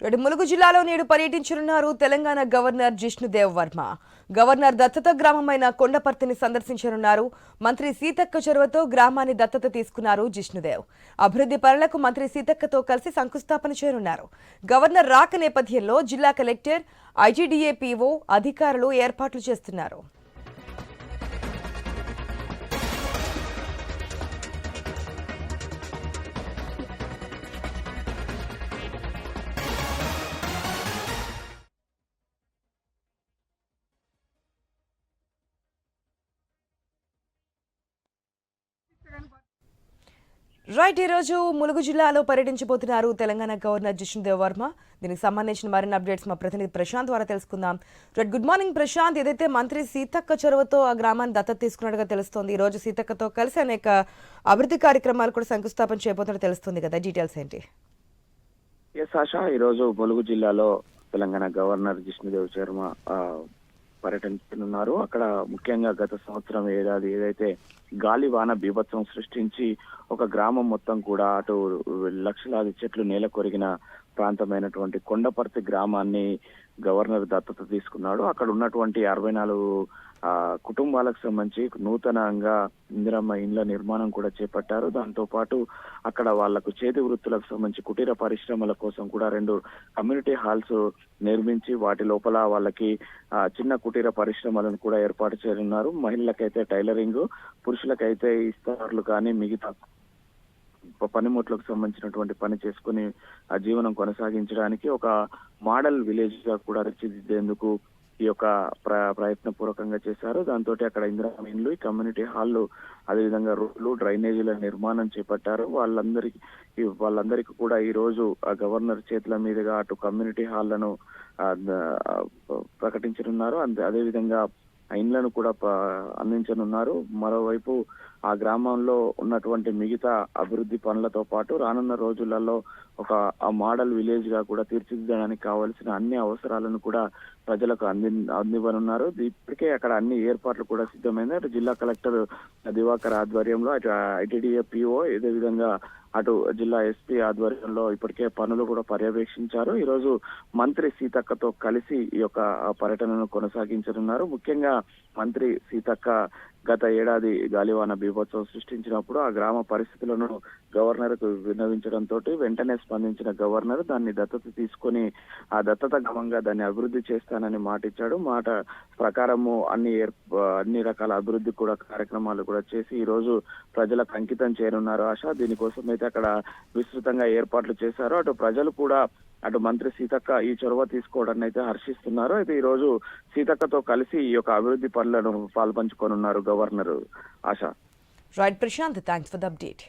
ములుగు జిల్లాలో నేడు పర్యటించనున్నారు తెలంగాణ గవర్నర్ జిష్ణుదేవ్ వర్మ. గవర్నర్ దత్తత గ్రామమైన కొండపర్తిని సందర్శించనున్నారు. మంత్రి సీతక్క చొరవతో గ్రామాన్ని దత్తత తీసుకున్నారు జిష్ణుదేవ్. అభివృద్ధి పనులకు మంత్రి సీతక్కతో కలిసి శంకుస్థాపన చేయనున్నారు. గవర్నర్ రాక నేపథ్యంలో జిల్లా కలెక్టర్, ఐటీడీఏ పీఓ అధికారులు ఏర్పాట్లు చేస్తున్నారు. రైట్, ఈ రోజు ములుగు జిల్లాలో పర్యటించబోతున్నారు తెలంగాణ గవర్నర్ జిష్ణుదేవ్ వర్మ. దీనికి సంబంధించిన మరిన్ని అప్డేట్స్ మా ప్రతినిధి ప్రశాంత్ ద్వారా తెలుసుకుందాం. Right, good morning Prashant. ఏదైతే మంత్రి సీతక్క చొరవతో ఆ గ్రామాన్ని దత్తత తీసుకున్నట్టుగా తెలుస్తోంది. ఈ రోజు సీతక్కతో కలిసి అనేక అభివృద్ధి కార్యక్రమాలు కూడా శంకుస్థాపన చేయబోతున్నట్టు తెలుస్తుంది కదా, డీటెయిల్స్ ఏంటి? ఆశా, ఈ రోజు ములుగు జిల్లాలో తెలంగాణ గవర్నర్ జిష్ణుదేవ్ వర్మ పర్యటించనున్నారు. అక్కడ ముఖ్యంగా గత సంవత్సరం ఏడాది ఏదైతే గాలివాన బీభత్సం సృష్టించి ఒక గ్రామం మొత్తం కూడా అటు లక్షలాది చెట్లు నేల కొరిగిన ప్రాంతమైనటువంటి కొండపర్తి గ్రామాన్ని గవర్నర్ దత్తత తీసుకున్నాడు. అక్కడ ఉన్నటువంటి 64 కుటుంబాలకు సంబంధించి నూతనంగా ఇందిరమ్మ ఇండ్ల నిర్మాణం కూడా చేపట్టారు. దాంతో పాటు అక్కడ వాళ్లకు చేతి వృత్తులకు సంబంధించి కుటీర పరిశ్రమల కోసం కూడా 2 కమ్యూనిటీ హాల్స్ నిర్మించి వాటి లోపల వాళ్ళకి చిన్న కుటీర పరిశ్రమలను కూడా ఏర్పాటు చేయనున్నారు. మహిళలకైతే టైలరింగ్, పురుషులకైతే ఇస్తార్లు కానీ మిగతా పనిముట్లకు సంబంధించినటువంటి పని చేసుకుని ఆ జీవనం కొనసాగించడానికి ఒక మోడల్ విలేజ్ గా కూడా తీర్చిదిద్దేందుకు ఈ యొక్క ప్రయత్నపూర్వకంగా చేశారు. దాంతో అక్కడ ఇందిరమ్మ ఇండ్లు, కమ్యూనిటీ హాల్లు, అదేవిధంగా రోడ్లు, డ్రైనేజీల నిర్మాణం చేపట్టారు. వాళ్ళందరికీ కూడా ఈ రోజు ఆ గవర్నర్ చేతుల మీదుగా అటు కమ్యూనిటీ హాల్లను ప్రకటించనున్నారు. అదేవిధంగా ఇండ్లను కూడా అందించనున్నారు. మరోవైపు ఆ గ్రామంలో ఉన్నటువంటి మిగతా అభివృద్ధి పనులతో పాటు రానున్న రోజులలో ఒక మోడల్ విలేజ్ గా కూడా తీర్చిదిద్దడానికి కావాల్సిన అన్ని అవసరాలను కూడా ప్రజలకు అందివ్వనున్నారు. ఇప్పటికే అక్కడ అన్ని ఏర్పాట్లు కూడా సిద్ధమైంది. అటు జిల్లా కలెక్టర్ దివాకర్ ఆధ్వర్యంలో, అటు ఐటీడీఏ పీఓ, ఇదే విధంగా అటు జిల్లా ఎస్పీ ఆధ్వర్యంలో ఇప్పటికే పనులు కూడా పర్యవేక్షించారు. ఈ రోజు మంత్రి సీతక్కతో కలిసి ఈ యొక్క పర్యటనను కొనసాగించనున్నారు. ముఖ్యంగా మంత్రి సీతక్క గత ఏడాది గాలివాన బీభత్సం సృష్టించినప్పుడు ఆ గ్రామ పరిస్థితులను గవర్నర్ కు విన్నవించడంతో వెంటనే స్పందించిన గవర్నర్ దాన్ని దత్తత తీసుకొని ఆ దత్తత క్రమంగా దాన్ని అభివృద్ధి చేస్తానని మాట ఇచ్చాడు. మాట ప్రకారము అన్ని రకాల అభివృద్ధి కూడా కార్యక్రమాలు కూడా చేసి ఈ రోజు ప్రజలకు అంకితం చేయనున్నారు. ఆశ, దీనికోసం అయితే అక్కడ విస్తృతంగా ఏర్పాట్లు చేశారు. అటు ప్రజలు కూడా అటు మంత్రి సీతక్క ఈ చొరవ తీసుకోవడాన్ని అయితే హర్షిస్తున్నారు. అయితే ఈ రోజు సీతక్కతో కలిసి ఈ యొక్క అభివృద్ధి పనులను పాల్పంచుకోనున్నారు గవర్నర్. ఆశ. Right Prashant, thanks for the update.